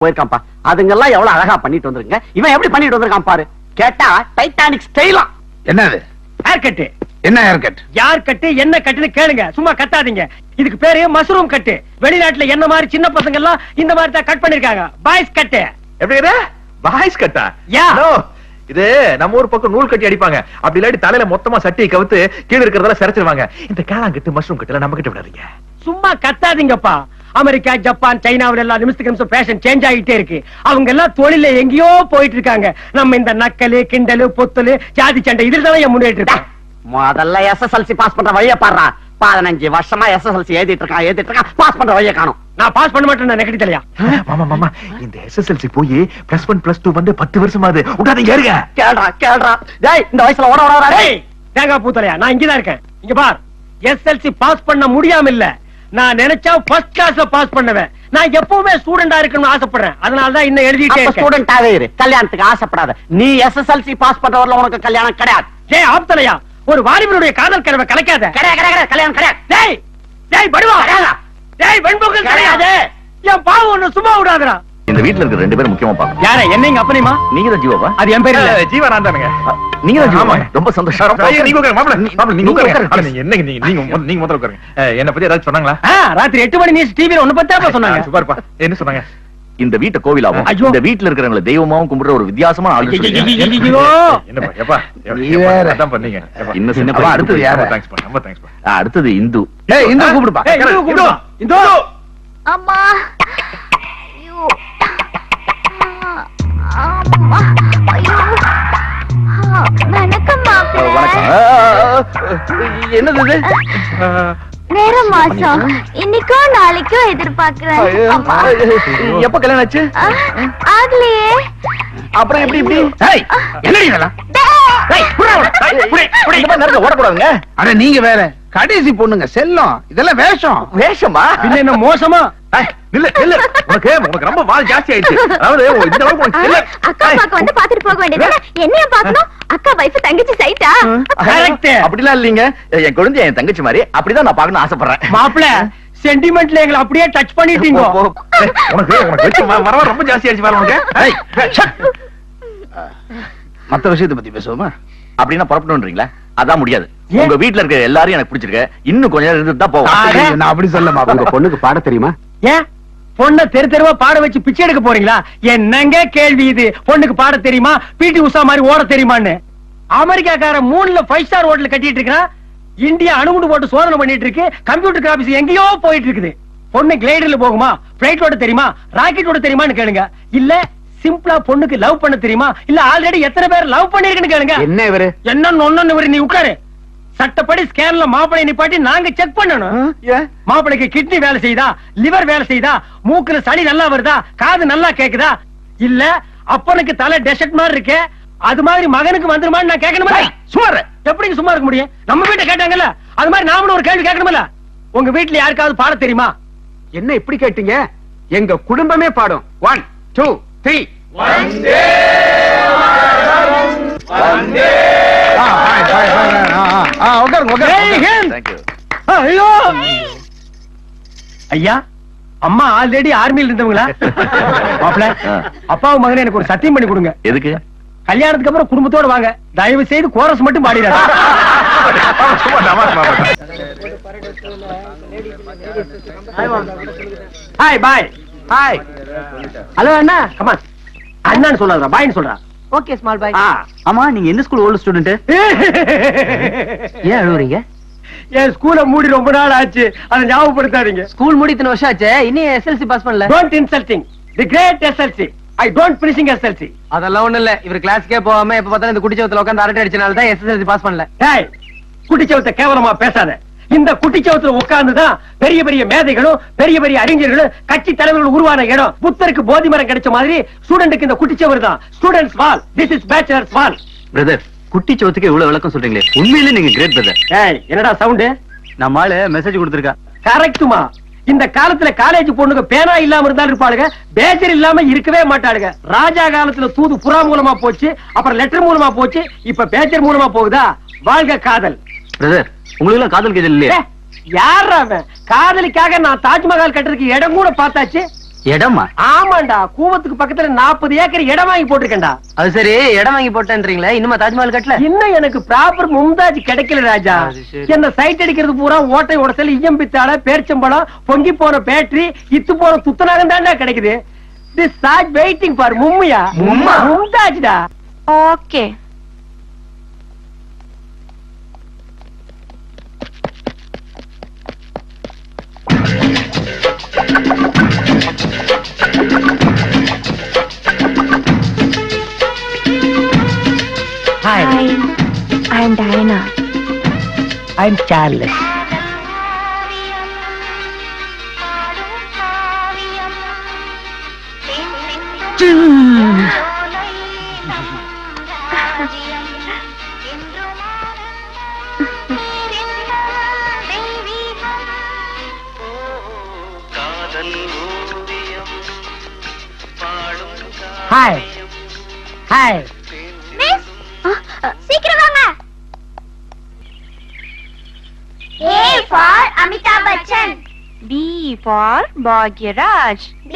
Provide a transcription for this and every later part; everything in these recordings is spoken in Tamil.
போயிருக்கான்ப்பா. அதுங்கெல்லாம் எவ்வளவு அழகா பண்ணிட்டு வந்திருங்க. இவன் எப்படி பண்ணிட்டு வந்திருக்கான் பாரு. கேட்டா டைட்டானிக் ஸ்டைலா. என்னது? Hair cut. என்ன ஹேர் கட்? யார் கட்டு என்ன கட்டுன்னு கேளுங்க, சும்மா கத்தாதீங்க. இதுக்கு பேரு மஷ்ரூம் கட்டு. வெளிநாட்டுல என்ன மாதிரி சின்ன பசங்க எல்லாம் இந்த மாதிரி தான் கட் பண்ணிருக்காங்க. பாய்ஸ் கட்டு. எப்படி இது? பாய்ஸ் கட்டா? யா. இது நம்ம ஊர் பக்கம் நூல் கட்டி அடிப்பாங்க. அப்படி இல்லாட்டி தலையில மொத்தமா சட்டியை கவுத்து கீழ இருக்கிறதெல்லாம் சரிச்சிருவாங்க. இந்த காளாங்கட்டு மஷ்ரூம் கட்டுல நம்ம கிட்ட விடாதீங்க. சும்மா கத்தாதீங்கப்பா. அமெரிக்கா, ஜப்பான், சைனாவுல எல்லாம் நிமிஷத்துக்கு நிமிஷம் ஃபேஷன் சேஞ்ச் ஆகிட்டே இருக்கு. அவங்க எல்லாம் தொழில எங்கேயோ போயிட்டு இருக்காங்க. நம்ம இந்த நக்கலு, கிண்டலு, பொத்தலு, ஜாதி சண்டை இதுல தான் முன்னேறிட்டு இருக்கோம். முதல்ல எஸ்எஸ்எல்சி பாஸ் பண்ற வழிய பாடுறா. 15 வருஷமா எஸ்எஸ்எல்சி எழுதிட்டு இருக்கான். பாஸ் பண்ற வழிய காணும். நான் பாஸ் பண்ண மாட்டேன். நெகட்டி தலையா. மாமா மாமா, இந்த எஸ்எஸ்எல்சி போய் +1 +2 வந்து 10 வருஷமாது. விடாதீங்க, ஏறுங்க. கேள்றா. டேய், இந்த வயசுல ஓட ஓட. டேய், தேங்காய் பூத்தலையா, நான் இங்கதான் இருக்கேன். இங்க பார், எஸ்எல்சி பாஸ் பண்ண முடியாம இல்ல, நான் நினைச்சா ஃபர்ஸ்ட் கிளாஸ்ல பாஸ் பண்ணுவேன். நான் எப்பவுமே ஸ்டூடெண்டா இருக்கணும்னு ஆசைப்படுறேன். அதனால தான் இன்னும் எழுதிட்டே இருக்கேன். ஸ்டூடெண்டாவே இரு, கல்யாணத்துக்கு ஆசைப்படாத. நீ எஸ்எஸ்எல்சி பாஸ் பண்றவர்ல உனக்கு கல்யாணம் கிடையாது. டேய் ஆப்தலையா, ஒரு வாலிபனுடைய காதல் கனவை கலைக்காத. கிடையாது, கல்யாணம் கிடையாது. டேய் படுவா. டேய் வெண்பொங்கல் கிடையாது. என் பாவம் ஒண்ணு சும்மா விடாதடா. இந்த வீட்ல இருக்கிற 2 பேரும் முக்கியமா பாக்கணும். யாரே? என்னங்க அப்பனிமா? நீங்க தான் ஜீவாவா? அது என் பேர் இல்ல. ஜீவா நான் தானுங்க. நீங்க தான் ஜீவா. ஆமா. ரொம்ப சந்தோஷம். நீங்க உட்காருங்க மாப்ள. நீங்க உட்காருங்க. நீங்க என்னங்க நீங்க முதல்ல உட்காருங்க. என்ன பத்தி ஏதாவது சொன்னாங்களா? ராத்திரி 8 மணி நியூஸ் டிவில ஒண்ணு பத்தி சொன்னாங்க. சூப்பர்ப்பா. என்ன சொன்னாங்க? இந்த வீட்டை கோவிலாவும் இந்த வீட்ல இருக்கிறவங்களை தெய்வமாவும் கும்பிடுற ஒரு வித்தியாசமான ஆளு. என்னப்பா எப்பா நீ வேற. அதான் பண்ணீங்க. இன்னும் சின்ன அப்பா, அடுத்தது யாரு? தேங்க்ஸ் பா. ரொம்ப தேங்க்ஸ் பா. அடுத்தது இந்து. ஏய், இந்த கூப்பிடுப்பா. ஏய், இந்து கூப்பிடு. இந்து. அம்மா. ஐயோ. அம்மா. ஐயோ. வணக்கம் மாப்பிள்ளை. என்னது இது? வேற மாசம் இன்னைக்கோ நாளைக்கோ எதிர்பார்க்கிறேன். அம்மா. எப்ப கல்யாணம் ஆச்சு? ஆகலையே. அப்புறம் எப்படி இப்படி? ஏய், என்னடி இதெல்லாம்? ஓடக்கூடாதுங்க. அட நீங்க வேற. கடைசி பொண்ணுங்க செல்லம். இதெல்லாம் வேஷம். வேஷமா? பின்ன என்ன மோசமா? உனக்கு ரொம்ப வால் ஜாஸ்தி ஆயிடுச்சு. அதாவது இந்த அளவுக்கு உனக்கு இல்ல. அக்கா பாக்க வந்து பாத்துட்டு போக வேண்டியது. என்னைய பாக்கணும்? அக்கா வைஃப் தங்கச்சி சைட்டா? கரெக்ட். அப்படிலாம் இல்லீங்க. என் குழந்தை என் தங்கச்சி மாதிரி. அப்படிதான் நான் பார்க்கணும்னு ஆசைப்படுறேன். மாப்பிள்ள சென்டிமெண்ட்ல எங்களை அப்படியே டச் பண்ணிட்டீங்க. உனக்கு வெச்சு வரவா ரொம்ப ஜாஸ்தி ஆயிடுச்சு பாரு உனக்கு. மத்த விஷயத்தை பத்தி பேசுவோமா? அப்படின்னா புறப்படணும்ன்றீங்களா? அதான் முடியாது. உங்க வீட்ல இருக்க எல்லாரும் எனக்கு பிடிச்சிருக்கு. இன்னும் கொஞ்ச நேரம் இருந்துட்டு தான் போவோம். நான் அப்படி சொல்ல உங்க மாட்டேன். பொண்ணுக்கு பாட தெரியுமா? ஏன் பொண்ண தெருவா பாட வச்சு பிச்சை எடுக்க போறீங்களா? என்னங்க கேள்வி இது? பொண்ணுக்கு பாட தெரியுமா? பிடி உஷா மாதிரி ஓட தெரியுமான்னு? அமெரிக்காக்கார 3ல 5 ஸ்டார் ஹோட்டல் கட்டிட்டு இருக்கான். இந்தியா அணுகுண்டு போட்டு சோதனை பண்ணிட்டு இருக்கு. கம்ப்யூட்டர் கிராபிக்ஸ் எங்கேயோ போயிட்டு இருக்குது. பொண்ணு கிளைடர்ல போகுமா? பிளைட் ஓட தெரியுமா? ராக்கெட் ஓட தெரியுமான்னு கேளுங்க. இல்ல சிம்பிளா பொண்ணுக்கு லவ் பண்ண தெரியுமா? இல்ல ஆல்ரெடி எத்தனை பேர் லவ் பண்ணிருக்குன்னு கேளுங்க. என்ன இவரு? என்ன நீ உட்காரு. சட்டப்படி ஸ்கேன்ல மாப்பிளை நிப்பாட்டி நாங்க செக் பண்ணணும். மாப்பிளைக்கு கிட்னி வேலை செய்தா, லிவர் வேலை செய்தா, மூக்குல சளி நல்லா வருதா, காது நல்லா கேக்குதா, இல்ல அப்பனுக்கு தலை டெசர்ட் மாதிரி இருக்கு, அது மாதிரி மகனுக்கு வந்துருமான்னு நான் கேட்கணுமா? சும்மா எப்படி சும்மா இருக்க முடியும்? நம்ம வீட்டை கேட்டாங்கல்ல, அது மாதிரி நாமளும் ஒரு கேள்வி கேட்கணும்ல. உங்க வீட்டுல யாருக்காவது பாட தெரியுமா? என்ன இப்படி கேட்டீங்க? எங்க குடும்பமே பாடும். 1 2 3. Thank you. ஐயோ ஐயா, அம்மா ஆல்ரெடி ஆர்மியில் இருந்தவங்களா? மாப்பிள, அப்பாவும் மகனே எனக்கு ஒரு சத்தியம் பண்ணி கொடுங்க. எதுக்கு? கல்யாணத்துக்கு அப்புறம் குடும்பத்தோட வாங்க. தயவு செய்து கோரஸ் மட்டும் பாடிடாத. Hi boy. ஹாய் ஹலோ அண்ணா. கமான். அண்ணான்னு சொல்லாதடா, பாய்னு சொல்றா. Okay small boy. ஆமா, நீங்க எந்த ஸ்கூல் ஓல்ட் ஸ்டூடண்ட்? ஏன் அழுவுறீங்க? என் ஸ்கூல மூடி ரொம்ப நாள் ஆச்சு. அதை ஞாபகப்படுத்தாதீங்க. ஸ்கூல் மூடி இத்தனை வருஷம் ஆச்சு, இன்னும் எஸ்எல்சி பாஸ் பண்ணல. Don't insulting the great SLC. I don't finishing SLC. அதெல்லாம் ஒண்ணு இல்ல. இவர் கிளாஸ்க்கே போகாம எப்ப பார்த்தாலும் இந்த குட்டிச்சவத்துல உட்கார்ந்து அரட்டை அடிச்சனால தான் எஸ்எஸ்எல்சி பாஸ் பண்ணல. டேய், குட்டிச்சவத்தை கேவலமா பேசாத. இந்த குட்டிச்சவத்துல உட்கார்ந்துதான் பெரிய பெரிய மேதைகளும் பெரிய பெரிய அறிஞர்களும் கட்சி தலைவர்கள் உருவான இடம். புத்தருக்கு போதி மரம் கிடைச்ச மாதிரி ஸ்டூடெண்ட்க்கு இந்த குட்டிச்சவர் தான் students wall. This is bachelors wall. Brother, குட்டி சோத்துக்கு இவ்வளவு விளக்கம் சொல்றீங்களே, உண்மையிலே நீங்க கிரேட் பிரதர். ஏய், என்னடா சவுண்ட்? நம்ம ஆளு மெசேஜ் கொடுத்திருக்கா. கரெக்ட்டுமா. இந்த காலத்துல காலேஜ் பொண்ணுங்க பேனா இல்லாம இருந்தாலும் இருப்பாளுங்க, பேச்சர் இல்லாம இருக்கவே மாட்டாளுங்க. ராஜா காலத்துல தூது புறா மூலமா போச்சு, அப்புறம் லெட்டர் மூலமா போச்சு, இப்ப பேச்சர் மூலமா போகுதா? வாழ்க காதல். பிரதர், உங்களுக்கு எல்லாம் காதல் கேதல் இல்லையா? யார் அவன்? காதலிக்காக நான் தாஜ்மஹால் கட்டுறதுக்கு இடம் கூட பார்த்தாச்சு. இடமா? ஆமாண்டா, கூவத்துக்கு பக்கத்துல 40 ஏக்கர் இடம் வாங்கி போட்டிருக்கேன்டா. அது சரி, இடம் வாங்கி போட்டேன்றீங்களே, இன்னுமா தாஜ்மஹால் கட்டல? இன்னும் எனக்கு ப்ராப்பர் மும்தாஜ் கிடைக்கல ராஜா. அது சரி. என்ன சைட் அடிக்கிறது பூரா ஓட்டை உடசல், இயம்பித்தாள, பேர்ச்சம்பழம், பொங்கி போன பேட்டரி, இத்து போன துத்தநாகம் தான்டா கிடைக்குது. திஸ் தாஜ் வெயிட்டிங் ஃபார் மும்மியா. மும்தாஜ்டா. Okay. Hi, I am Diana. I'm Charles. Hi. Hi. Miss, சீக்கிரம் வாங்க. A for Amitabh Bachchan. B for Bhagyaraj. B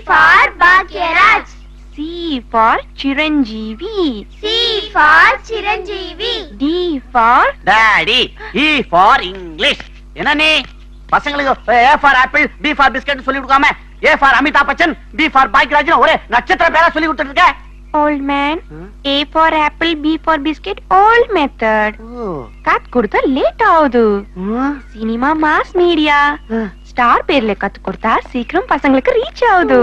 for Bhagyaraj. C for Chiranjeevi. C for Chiranjeevi. D for daddy. E for English. என்ன நீ பசங்களுக்கு A for apple, B for biscuit சொல்லி கொடுக்காம A for Amitabh Bachchan, B for Bhagyaraj ஒரே நட்சத்திர பேரா சொல்லி கொடுத்துட்டு இருக்க. old man. A for apple, B for biscuit. Old method. காத்து கொடுத்தா லேட் ஆகுது. சினிமா மாஸ் மீடியா ஸ்டார் பேர்ல கத்து கொடுத்தா சீக்கிரம் பசங்களுக்கு ரீச் ஆகுது.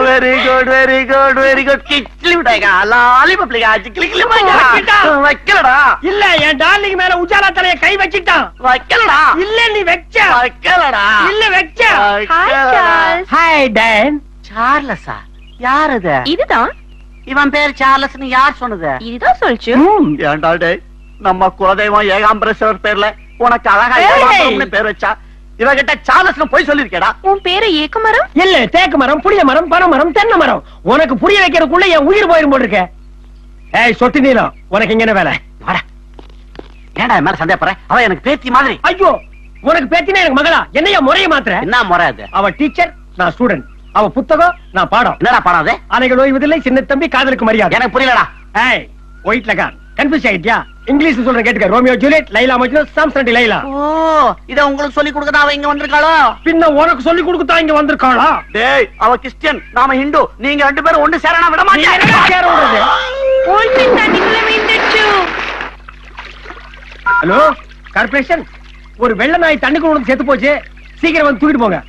Very good very good very good. கிட்லி விட்டாய்க்கா, லாலிபப் லிகா, கிட்லி கிட்லி வைக்கலடா. இல்ல, என் டார்லிங் மேல உஜாலா தலைய கை வச்சிட்டான். வைக்கலடா. இல்ல, நீ வெச்ச. வைக்கலடா. இல்ல, வெச்ச. Hi Charles. ஹாய் டன். சார்லஸா? யார் இது? இதுதான் இவன் பேர் சார்லஸ்னு யார் சொன்னது? இதுதான் சொல்ச்சு. ஏன்டா டேய், நம்ம குலதெய்வம் ஏகாம்பரேஸ்வரர் பேர்ல உனக்கு அழகா ஏய். ஏகாம்பரம்னு பேர் வச்சா இவகிட்ட சார்லஸ்னு போய் சொல்லிருக்கேடா. உன் பேரு ஏக்கமரம்? இல்ல, தேக்கு மரம், புளிய மரம், பனை மரம், தென்னை மரம். உனக்கு புரிய வைக்கிறதுக்குள்ள என் உயிர் போயிரும் போல் இருக்க. ஏய் சொட்டு நீலம், உனக்கு இங்க என்ன வேலை? வாடா. ஏன்டா என் மேல சந்தேகப்படுற? அவ எனக்கு பேத்தி மாதிரி. ஐயோ, உனக்கு பேத்தினா எனக்கு மகளா? என்னையா முறைய மாத்திர? என்ன முறை அது? அவ டீச்சர், நான் ஸ்டூடெண்ட். அவ புத்தகம், நான் பாடம். என்னடா படம் அது? அணைகள் ஓய்வதில்லை, சின்ன தம்பி, காதலுக்கு மரியாதை. எனக்கு புரியலடா. ஏய், ஒயிட் லகான், கன்ஃபியூஸ் ஆயிட்டியா? இங்கிலீஷ் சொல்றேன் கேட்டுக்க. Romeo Juliet, Laila Majnu, Samson Laila. ஓ, இத உங்களுக்கு சொல்லி கொடுக்கதா அவ இங்க வந்திருக்காளோ? பின்ன உனக்கு சொல்லி கொடுக்கதா இங்க வந்திருக்காளா? டேய், அவ கிறிஸ்டியன், நாம ஹிந்து. நீங்க ரெண்டு பேரும் ஒண்ணு சேரனா விட நீ என்ன மாட்டீங்க. சேர விடுறது? போலீஸ் தண்ணிக்குள்ள விழுந்துச்சு. ஹலோ கார்ப்பரேஷன், ஒரு வெள்ள நாய் தண்ணிக்குள்ள விழுந்து செத்து போச்சு. சீக்கிரம் வந்து தூக்கிட்டு போங்க.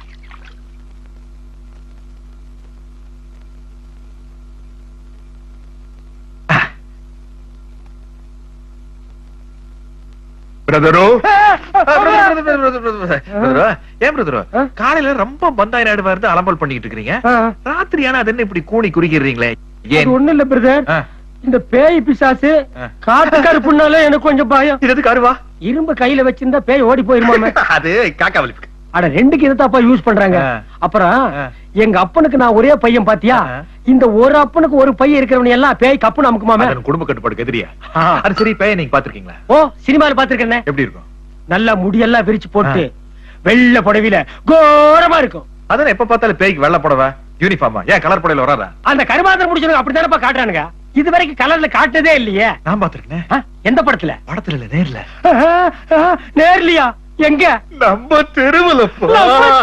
பிரதரோ ஏன் பிரதரோ காலையில ரொம்ப பந்தாய் நாடு வந்து அலம்பல் பண்ணிட்டு இருக்கீங்க. ராத்திரியான அது என்ன இப்படி கூணி குறிக்கிறீங்களே? அது ஒண்ணு இல்ல பிரதர், இந்த பேய் பிசாசு காத்து கருப்புனால எனக்கு கொஞ்சம் பயம். இது எதுக்கு அருவா? இரும்பு கையில வச்சிருந்தா பேய் ஓடி போயிருமாமே. அது காக்கா வலிப்பு. அட, ரெண்டுக்கு இதுதாப்பா யூஸ் பண்றாங்க. அப்புறம் எங்க அப்பனுக்கு நான் ஒரே பையன் பாத்தியா? இந்த ஒரு அப்பனுக்கு ஒரு பையன் இருக்கிறவன் எல்லாம் பேய் கப்பு நமக்குமாமே. குடும்ப கட்டுப்பாடு எதிரியா? அது சரி, பேய நீங்க பாத்துருக்கீங்களா? ஓ, சினிமால பாத்துருக்கேன். எப்படி இருக்கும்? நல்லா முடியெல்லாம் விரிச்சு போட்டு வெள்ள புடவையில கோரமா இருக்கும். அதான் எப்ப பார்த்தாலும் பேய்க்கு வெள்ள புடவை யூனிஃபார்மா? ஏன் கலர் புடவையில வராதா? அந்த கருமாந்திரம் முடிச்சவங்க அப்படித்தானப்பா காட்டுறானுங்க. இது வரைக்கும் கலர்ல காட்டுனதே இல்லையே. நான் பாத்துருக்கேன். எந்த படத்துல? படத்துல இல்ல, நேர்ல. நேர்லயா? எங்க? நம்ம தெருவுல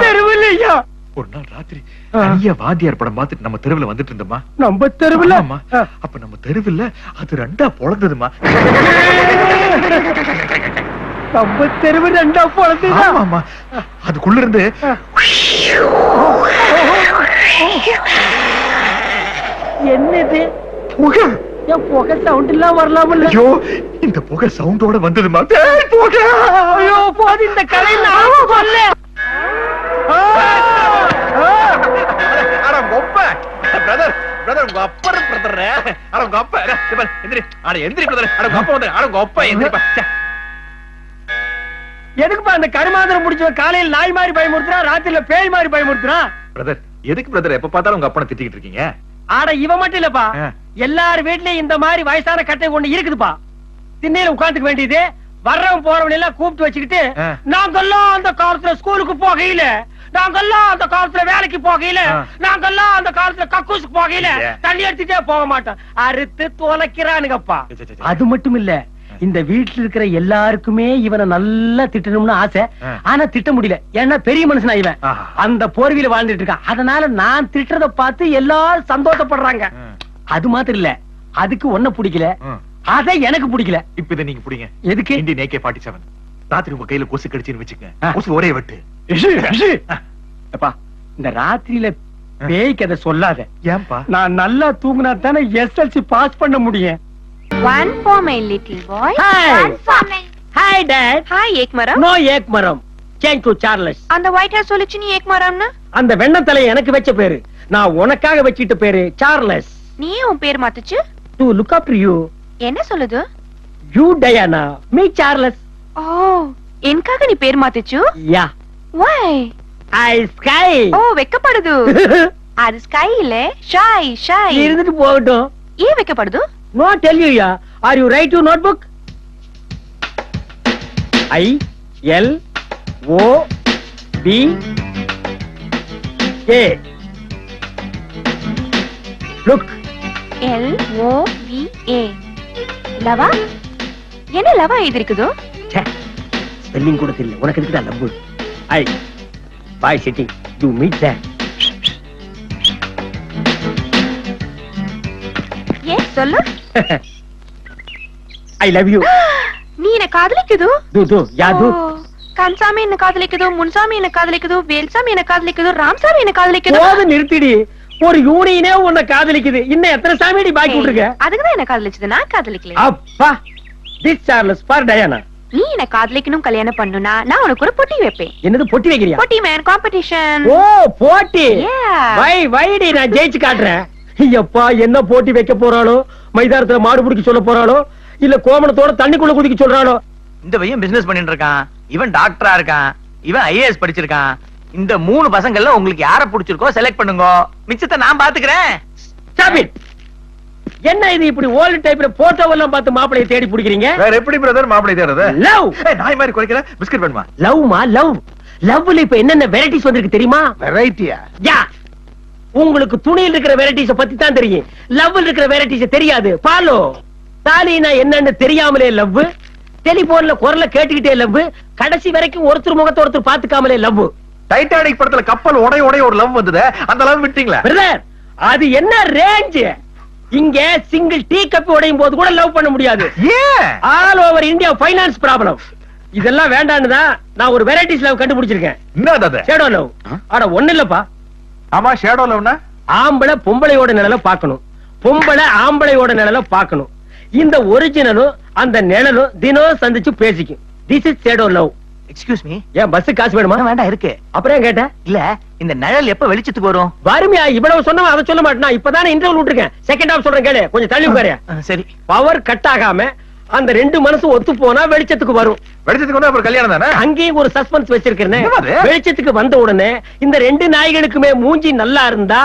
தெருவில்லையா? ஒரு நாள் ராத்திரி நிறைய வாத்தியார் படம் பார்த்துட்டு நம்ம தெருவுல வந்துட்டு இருந்தோமா. நம்ம தெருவில்? அப்ப நம்ம தெருவுல அது ரெண்டா பொழந்ததுமா. நம்ம தெருவு ரெண்டா பொழந்தது. ஆமா, அதுக்குள்ள இருந்து என்னது புகை. என் புகை சவுண்ட் எல்லாம் வரலாமல்ல? ஐயோ, இந்த புகை சவுண்டோட வந்ததுமா. புகை. ஐயோ, போது இந்த கடையில் சொல்ல. பிரதர் பிரதர் உங்க அப்பா பிரதர். அட உங்க அப்பா எந்திரி. அட எந்திரி பிரதர். அட உங்க அப்பா வந்து. அட உங்க அப்பா எந்திரிப்பா. எதுக்குப்பா அந்த கருமாந்திரம் முடிச்ச காலையில் நாய் மாதிரி பயமுறுத்துறா, ராத்திரில பேய் மாதிரி பயமுறுத்துறா? பிரதர், எதுக்கு பிரதர் எப்ப பார்த்தாலும் உங்க அப்பனை திட்டிக்கிட்டு இருக்கீங்க? ஆட, இவ மட்டும் இல்லப்பா, எல்லார் வீட்லயும் இந்த மாதிரி வயசான கட்டை ஒண்ணு இருக்குதுப்பா. திண்ணையில உட்காந்துக்க வேண்டியது. வர்றவன் போறவன் எல்லாம் கூப்பிட்டு வச்சுக்கிட்டு, நாங்கெல்லாம் அந்த காலத்துல ஸ்கூலுக்கு போகையில நாங்கெல்லாம் அந்த காலத்துல வேலைக்கு போகையில, நாங்கெல்லாம் அந்த காலத்துல கக்கூசுக்கு போகையில தண்ணி எடுத்துட்டே போக மாட்டோம். அறுத்து தொலைக்கிறானுங்கப்பா. அது மட்டும் இல்ல, இந்த வீட்டுல இருக்கிற எல்லாருக்குமே இவனை நல்லா திட்டணும்னு ஆசை. ஆனா திட்ட முடியல, ஏன்னா பெரிய மனுஷனா இவன் அந்த போர்வியில வாழ்ந்துட்டு இருக்கான். அதனால நான் திட்டுறத பார்த்து எல்லாரும் சந்தோஷப்படுறாங்க. அது மாத்திரம் இல்ல, அதுக்கு ஒன்ன பிடிக்கல, அத எனக்கு பிடிக்கல. இப்ப இதை நீங்க பிடிங்க. எதுக்கு? இந்தியன் AK-47 ராத்திரி உங்க கையில கொசு கடிச்சுன்னு வச்சுக்க, கொசு ஒரே வெட்டு. அப்பா, இந்த ராத்திரியில பேய் கதை சொல்லாத. ஏன்பா? நான் நல்லா தூங்கினா தானே SLC பாஸ் பண்ண முடியும். One for my little boy. Hi dad. Hi ek maram. No ek maram. Change to Charles. அந்த white hair சொல்லுச்சு நீ ek maramனா? அந்த வெண்ணத்தலை எனக்கு வெச்ச பேரு, நான் உனக்காக வெச்சிட்ட பேரு சார்லஸ். நீ உன் பேர் மாத்துச்சு? To look after you. என்ன சொல்லுது? You Diana, me Charles. ஓ, எனக்காக நீ பேர் மாத்துச்சு? Yeah. Why? I sky. ஓ, வெக்கப்படுது. அது ஸ்கை இல்ல, ஷை ஷை. இருந்துட்டு போகட்டும். ஏன் வெக்கப்படுது? No tell you ya. Are you write your notebook? I L O B A. Look. LOVA. லவா? என்ன லவா எழுதிருக்குது? ஸ்பெல்லிங் கூட தெரியல, உனக்கு எதுக்குடா love? I boy sitting you meet there. ஏ சொல்லு. I love you. நீ என்ன காதலிக்குது? து யாது? கன்சாமி என்ன காதலிக்குது, முன்சாமி என்ன காதலிக்குது, வேல்சாமி என்ன காதலிக்குது, ராம்சாமி என்ன காதலிக்குது. போது நிறுத்திடி. ஒரு யூனியனே உன்னை காதலிக்குது, இன்னும் எத்தனை சாமிடி பாக்கி விட்டுருக்க? அதுக்குதான் என்ன காதலிச்சது, நான் காதலிக்கல. அப்பா, திஸ் சார்லஸ் ஃபார் டயானா. நீ என்ன காதலிக்கணும், கல்யாணம் பண்ணுனா நான் உனக்கு ஒரு போட்டி வைப்பேன். என்னது பொட்டி வைக்கிறியா? போட்டி மேன், காம்படிஷன். ஓ போட்டி. Yeah. வைடி நான் ஜெயிச்சு காட்டுறேன். ஐயப்பா, என்ன போட்டி வைக்க போறாளோ? மைதானத்துல மாடு பிடிக்க சொல்ல போறாளோ, இல்ல கோமணத்தோட தண்ணிக்குள்ள குதிக்க சொல்றாளோ? இந்த பையன் பிசினஸ் பண்ணிட்டு இருக்கான், இவன் டாக்டரா இருக்கான், இவன் IAS படிச்சிருக்கான். இந்த 3 பசங்கள்ல உங்களுக்கு யார பிடிச்சிருக்கோ செலக்ட் பண்ணுங்க, மிச்சத்தை நான் பாத்துக்கிறேன். Stop it. என்ன இது இப்படி ஓல்ட் டைப்ல போட்டோவெல்லாம் பார்த்து மாப்பிளைய தேடி பிடிக்கிறீங்க? வேற எப்படி பிரதர் மாப்பிளை தேடுறது? லவ். நாய் மாதிரி குறைக்கல, பிஸ்கட் வேணுமா? லவ்மா லவ். லவ்ல இப்ப என்னென்ன வெரைட்டிஸ் வந்திருக்கு தெரியுமா? வெரைட்டியா? யா. உங்களுக்கு துணியில் இருக்கிற வெரைட்டிஸ பத்தி தான் தெரியும், லவ்ல இருக்கிற வெரைட்டிஸ் தெரியாது. ஃபாலோ. தாலினா என்னன்னு தெரியாமலே லவ், டெலிபோன்ல குரல்ல கேட்டுக்கிட்டே லவ், கடைசி வரைக்கும் ஒருத்தர் முகத்தை ஒருத்தர் பாத்துக்காமலே லவ். டைட்டானிக் படத்துல கப்பல் உடைய ஒரு லவ் வந்தது, அந்த லவ் விட்டீங்களா? பிரதர், அது என்ன ரேஞ்ச்? இங்க சிங்கிள் டீ கப் உடையும் போது கூட லவ் பண்ண முடியாது. ஏன்? All over India finance problem. இதெல்லாம் வேண்டான்னு தான் நான் ஒரு வெரைட்டிஸ் லவ் கண்டுபிடிச்சிருக்கேன். என்னது அது? Shadow love. அட ஒண்ணு இல்லப்பா. ஆமா, ஷேடோ லவ்னா ஆம்பளை பொம்பளையோட நிழல பார்க்கணும், பொம்பளை ஆம்பளையோட நிழல பார்க்கணும். இந்த ஒரிஜினலும் அந்த நிழலும் தினம் சந்திச்சு பேசிக்கும். This is shadow love. Excuse me, ஏன் பஸ் காசு வேணுமா? வேண்டாம் இருக்கு. அப்புறம் ஏன் கேட்ட? இல்ல, இந்த நிழல் எப்ப வெளிச்சத்துக்கு வரும்? வறுமையா இவ்வளவு சொன்னவன் அதை சொல்ல மாட்டேனா? இப்பதானே இன்டர்வியூ விட்டுருக்கேன். செகண்ட் ஹாஃப் சொல்றேன் கேளு, கொஞ்சம் தள்ளி உட்காரு. சரி. பவர் கட் ஆகாம அந்த 2 மனசு ஒத்து போனா வெளிச்சத்துக்கு வரும். வெளிச்சத்துக்கு வந்து அப்புறம் கல்யாணம் தானே? அங்கேயும் ஒரு சஸ்பென்ஸ் வச்சிருக்கேன். என்னது? வெளிச்சத்துக்கு வந்த உடனே இந்த 2 நாய்களுக்குமே மூஞ்சி நல்லா இருந்தா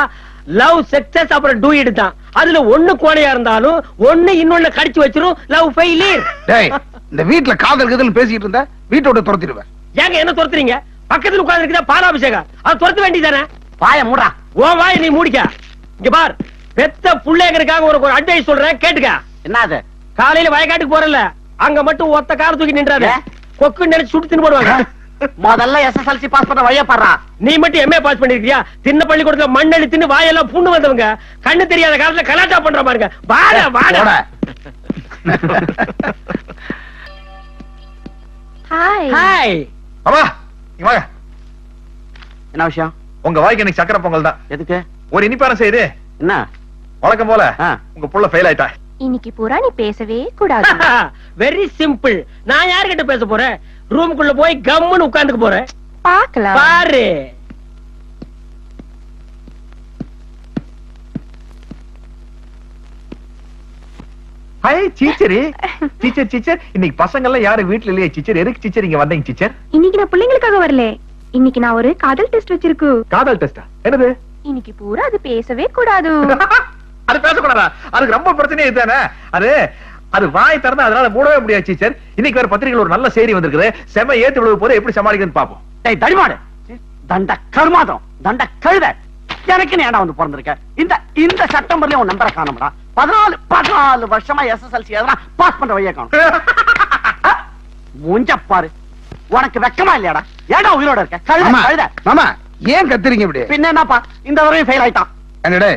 லவ் சக்சஸ், அப்புறம் டூ இட் தான். அதுல ஒண்ணு கோணையா இருந்தாலும் ஒண்ணு இன்னொன்னு கடிச்சு வச்சிரும், லவ் ஃபெயிலியர். டேய், இந்த வீட்ல காதல் கதல் பேசிட்டு இருந்தா வீட்டோட துரத்திடுவேன். ஏங்க என்ன துரத்துறீங்க? பக்கத்துல உட்கார்ந்து இருக்குதா பாலாபிஷேகம், அது துரத்த வேண்டியதானே? வாய மூடா. ஓ வாய் நீ மூடிக்க. இங்க பார், பெத்த புள்ளைங்களுக்காக உனக்கு ஒரு அட்வைஸ் சொல்றேன், கேட்டுக்க. என்னது? காலையில வயக்காட்டுக்கு போறல, அங்க மட்டும் ஒத்த கார தூக்கி நின்றாரு, கொக்கு நினைச்சு சுட்டு தின்னு போடுவாங்க. முதல்ல SSLC பாஸ் பண்ண வழிய பாடுறா. நீ மட்டும் MA பாஸ் பண்ணிருக்கியா? சின்ன பள்ளிக்கூடத்துல மண்ணெளி தின்னு வாயெல்லாம் புண்ணு வந்தவங்க, கண்ணு தெரியாத காலத்துல கலாட்டா பண்ற பாருங்க. வாடா வாடா. ஹாய். ஹாய். அம்மா இங்க வாங்க. என்ன விஷயம்? உங்க வாய்க்கு இன்னைக்கு சக்கரை பொங்கல் தான். எதுக்கு? ஒரு இனிப்பான செய்து. என்ன? வழக்கம் போல உங்க புள்ள ஃபெயில் ஆயிட்டா. இன்னைக்கு பூரா நீ பேசவே கூடாது. Very simple. நான் யார்கிட்ட பேச போறேன்? ரூமுக்குள்ள போய் கம்முன்னு உட்கார்ந்துக்க போறேன். பார்க்கலாம். பாரு. Hi teacher. டீச்சர் இன்னைக்கு பசங்க எல்லாம் யாரும் வீட்ல இல்லையே டீச்சர்? எதுக்கு டீச்சர் இங்க வந்தீங்க டீச்சர்? இன்னைக்கு நான் பிள்ளைங்களுக்காக வரல, இன்னைக்கு நான் ஒரு காதல் டெஸ்ட் வச்சிருக்கு. காதல் டெஸ்டா? என்னது? இன்னைக்கு பூரா அது பேசவே கூடாது. அது பேசக்கூடாதா? அதுக்கு ரொம்ப பிரச்சனை இதுதானே. அது வாய் திறந்தா அதனால மூடவே முடியாது டீச்சர். இன்னைக்கு வேற பத்திரிகையில் ஒரு நல்ல செய்தி வந்திருக்குது, செம ஏத்து விழுவு போது எப்படி சமாளிக்கிறதுன்னு பாப்போம். டேய் தடிமாடு, தண்ட கருமாதம், தண்ட கழுத. எனக்கு நீ ஏடா வந்து பிறந்திருக்க? இந்த செப்டம்பர்லயே உன் நம்பரை காணும்டா. 14 வருஷமா எஸ்எஸ்எல்சி எதனா பாஸ் பண்ற வழியை காணும். மூஞ்ச பாரு, உனக்கு வெக்கமா இல்லையாடா? ஏடா உயிரோட இருக்க? கழுத மாமா, கழுத. மாமா ஏன் கத்துறீங்க இப்படி? பின்ன என்னப்பா, இந்த தடவையும் ஃபெயில் ஆயிட்டான். என்னடே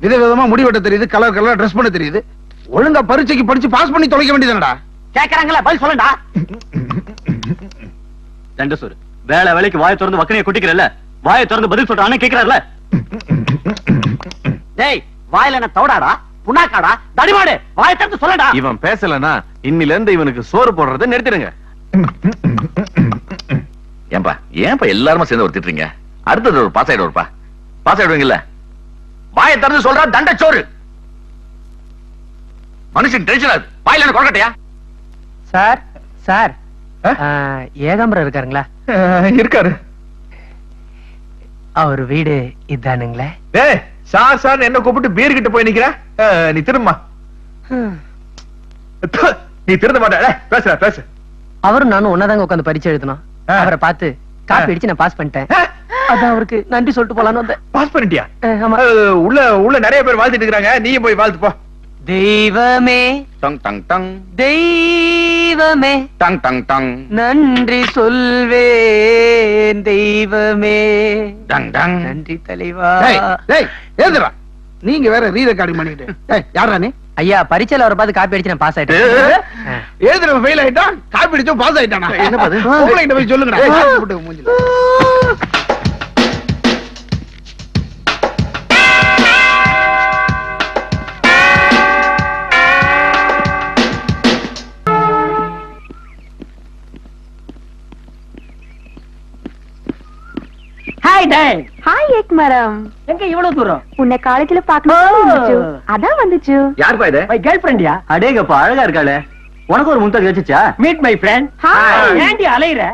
விதவிதமா முடி வெட்ட தெரியுது, கலர் கலரா ட்ரெஸ் பண்ண தெரியுது, ஒழுங்கா பரீட்சைக்கு படிச்சு பாஸ் பண்ணி தொலைக்க வேண்டியதுடா. கேக்குறாங்கல்ல, பதில் சொல்லுடா. ரெண்டு சோறு வேலை வேலைக்கு வாயை திறந்து வக்கனையை கொட்டிக்கிறல்ல, வாயை திறந்து பதில் சொல்றான்னு கேக்குறாருல. டேய், வாயில என்ன தவடாடா, புண்ணாக்காடா, தடிமாடு, வாயை திறந்து சொல்லடா. இவன் பேசலனா இன்னில இருந்து இவனுக்கு சோறு போடுறதை நிறுத்திடுங்க. ஏன்பா எல்லாருமே சேர்ந்து ஒரு திட்டுறீங்க? அடுத்தது ஒரு பாஸ் ஆயிடுவாருப்பா. பாஸ் ஆயிடுவீங்கல்ல? வாயை திறந்து சொல்றா, தண்ட சோறு. மனுஷன் டென்ஷன் ஆகுது. வாயில என்ன கொரக்கட்டையா? சார் சார் ஏகாம்பரம் இருக்காருங்களா? இருக்காரு. அவர் வீடு இதானுங்களே? டேய், சார் சார் என்ன கூப்பிட்டு பீர் கிட்ட போய் நிக்கிற? நீ திரும்ப. நீ திருந்த மாட்ட. பேசுற பேசு. அவரும் நானும் ஒன்னாதாங்க உட்காந்து பரீட்சை எழுதணும். அவரை பார்த்து காப்பி அடிச்சு நான் பாஸ் பண்ணிட்டேன். அதான் அவருக்கு நன்றி சொல்லிட்டு போலான்னு வந்தேன். பாஸ் பண்ணிட்டியா? ஆமா. உள்ள நிறைய பேர் வாழ்த்துட்டு இருக்காங்க, நீயும் போய் வாழ்த்து போ. தெய்வமே டங் டங் டங் தெய்வமே டங் டங் டங் நன்றி சொல்வேன் தெய்வமே. Tongue tongue. நன்றி தலைவா. டேய், டேய், ஏந்துடா. நீங்க வேற ரீ ரெக்கார்டிங் பண்ணிட்டு. டேய், யாரா நீ? ஐயா பரீட்சையில அவரை பார்த்து காப்பி அடிச்சு நான் பாஸ் ஆயிட்டேன். எழுதுறவன் ஃபெயில் ஆயிட்டான், காப்பி அடிச்சும் பாஸ் ஆயிட்டானா? என்னப்பா அது? உங்கள்கிட்ட போய் சொல்லுங்கடா. காப்பி போட்டு மூஞ்சில. ஹாய் டாய். ஹாய் ஏக்மரம். எங்க இவ்வளவு தூரம்? உன்னை காலேஜ்ல பார்க்கணும், அதான் வந்துச்சு. யாருப்பா இது? மை கேர்ள் ஃப்ரெண்ட்யா. அடேங்கப்பா, அழகா இருக்காளே. உனக்கு ஒரு முந்தா கிடைச்சிச்சா? Meet my friend. Hi. ஏண்டி அலையற?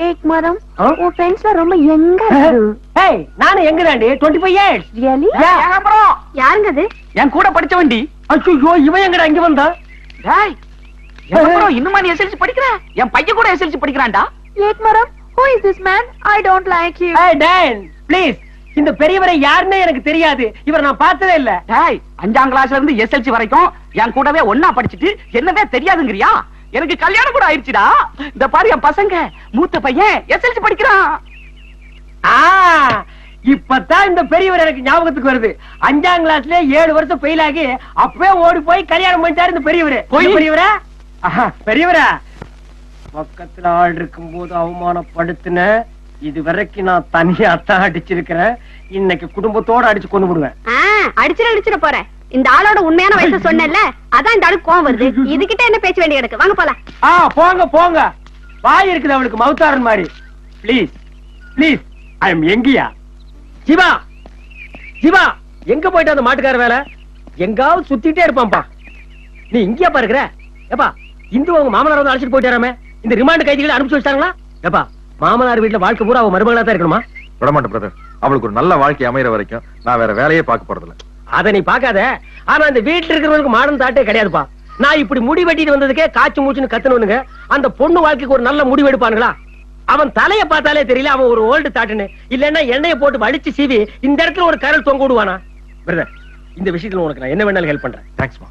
ஏக்மரம், Huh? உன் ஃப்ரெண்ட்ஸ்லாம் ரொம்ப யங்கா இருக்கு. ஏய், நானு எங்க தாண்டி 25 years. ரியலி? ஏகாம்பரம், யாருங்க அது? என் கூட படிச்சவன்டி. ஐயோ, இவன் எங்கடா இங்க வந்தா? டேய், ஏகாம்பரம், இன்னுமா நீ எஸ்எல்சி படிக்கிற? என் பையன் கூட எஸ்எல்சி படிக்கிறான்டா. ஏக்மரம், who is this man? I don't like you. ஏய் டான், ப்ளீஸ். இந்த பெரியவரை யாருன்னே எனக்கு தெரியாது. இவரை நான் பார்த்ததே இல்ல. டேய், 5ஆம் கிளாஸ்ல இருந்து எஸ்எல்சி வரைக்கும் என் கூடவே ஒண்ணா படிச்சிட்டு என்னவே தெரியாதுங்கறியா? எனக்கு கல்யாணம் கூட ஆயிடுச்சுடா. இந்த பாரு, என் பசங்க மூத்த பையன் எஸ்எல்சி படிக்கிறான். இப்பதான் இந்த பெரியவர் எனக்கு ஞாபகத்துக்கு வருது. 5ஆம் கிளாஸ்ல 7 வருஷம் ஃபெயில் ஆகி அப்பவே ஓடி போய் கல்யாணம் பண்ணிட்டாரு இந்த பெரியவரு. போய் பெரியவரா? பெரியவரா, பக்கத்துல ஆள் இருக்கும் போது அவமானப்படுத்தின. இது வரைக்கும் நான் தனியா தான் அடிச்சிருக்கிறேன். இன்னைக்கு குடும்பத்தோட அடிச்சு கொண்டு விடுவேன். அடிச்சிட போறேன். இந்த ஆளோட உண்மையான வயசு சொன்னேன்ல, அதான் இந்த ஆளுக்கு கோவம் வருது. இதுகிட்ட என்ன பேச்சு வேண்டிய கிடக்கு? வாங்க போலாம். போங்க போங்க. வாய் இருக்குது அவளுக்கு மவுத்தாரன் மாதிரி. ப்ளீஸ் ப்ளீஸ், ஐ எம் எங்கியா. ஜீவா ஜீவா, எங்க போயிட்டு அந்த மாட்டுக்கார வேலை? எங்காவது சுத்திட்டே இருப்பான்பா. நீ இங்கேயா பாருக்கிற? ஏப்பா, இந்து அவங்க மாமனார் வந்து அழைச்சிட்டு போயிட்டாராமே. இந்த ரிமாண்ட் கைதிகளை அனுப்பிச்சு வச்சிட்டாங்களா? ஏப்பா, மாமனார் வீட்டுல வாழ்க்கை பூரா அவ மருமகளா தான் இருக்கணுமா? விடமாட்டேன் பிரதர். அவளுக்கு ஒரு நல்ல வாழ்க்கை அமையற வரைக்கும் நான் வேற வேலையே பார்க்க போறதில்ல. அத நீ பாக்காத. ஆனா அந்த வீட்டுல இருக்கிறவங்களுக்கு மாடர்ன் தாட்டே கிடையாதுப்பா. நான் இப்படி முடி வெட்டிட்டு வந்ததுக்கே காய்ச்சி மூச்சுன்னு கத்தணுங்க. அந்த பொண்ணு வாழ்க்கைக்கு ஒரு நல்ல முடிவு எடுப்பானுங்களா? அவன் தலைய பார்த்தாலே தெரியல அவன் ஒரு ஓல்டு தாட்டுன்னு. இல்லன்னா எண்ணெயை போட்டு வலிச்சு சீவி இந்த இடத்துல ஒரு கரல் தொங்க விடுவானா? பிரதர், இந்த விஷயத்துல உனக்கு நான் என்ன வேணாலும் ஹெல்ப் பண்றேன். தேங்க்ஸ்மா.